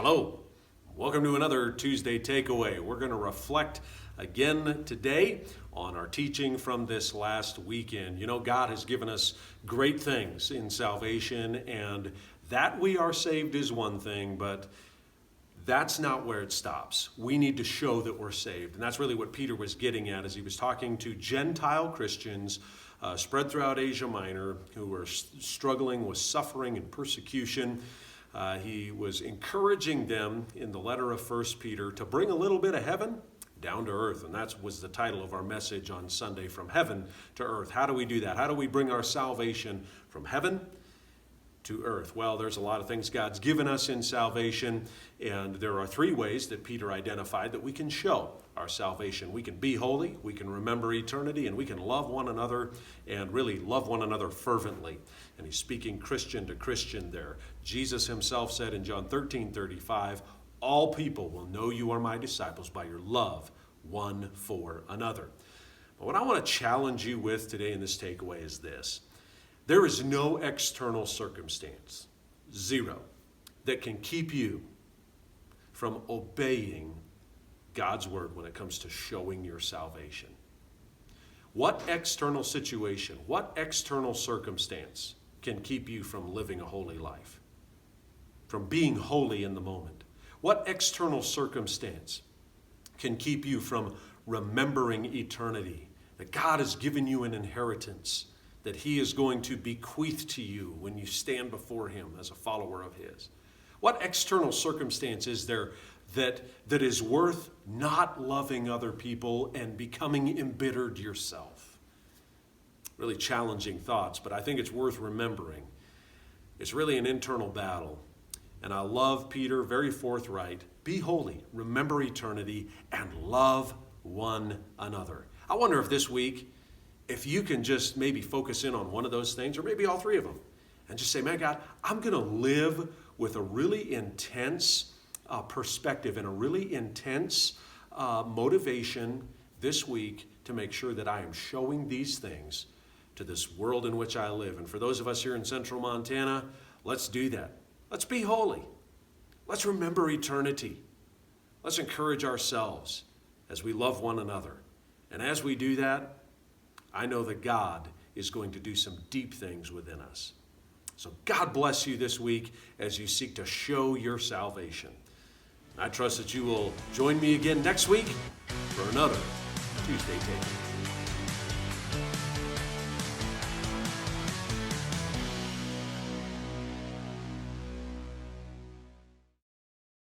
Hello, welcome to another Tuesday Takeaway. We're going to reflect again today on our teaching from this last weekend. You know, God has given us great things in salvation, and that we are saved is one thing, but that's not where it stops. We need to show that we're saved. And that's really what Peter was getting at as he was talking to Gentile Christians spread throughout Asia Minor who were struggling with suffering and persecution. He was encouraging them in the letter of 1 Peter to bring a little bit of heaven down to earth. And that was the title of our message on Sunday, From Heaven to Earth. How do we do that? How do we bring our salvation from heaven to earth? Well, there's a lot of things God's given us in salvation, and there are three ways that Peter identified that we can show our salvation. We can be holy, we can remember eternity, and we can love one another, and really love one another fervently. And he's speaking Christian to Christian there. Jesus himself said in John 13:35, "All people will know you are my disciples by your love one for another." But what I want to challenge you with today in this takeaway is this. There is no external circumstance, zero, that can keep you from obeying God's word when it comes to showing your salvation. What external situation, what external circumstance can keep you from living a holy life, from being holy in the moment? What external circumstance can keep you from remembering eternity, that God has given you an inheritance that he is going to bequeath to you when you stand before him as a follower of his? What external circumstance is there that is worth not loving other people and becoming embittered yourself? Really challenging thoughts, but I think it's worth remembering. It's really an internal battle. And I love Peter, very forthright. Be holy, remember eternity, and love one another. I wonder if this week, if you can just maybe focus in on one of those things, or maybe all three of them, and just say, man, God, I'm going to live with a really intense perspective and a really intense motivation this week to make sure that I am showing these things to this world in which I live. And for those of us here in Central Montana, let's do that. Let's be holy. Let's remember eternity. Let's encourage ourselves as we love one another. And as we do that, I know that God is going to do some deep things within us. So God bless you this week as you seek to show your salvation. I trust that you will join me again next week for another Tuesday Takeaway.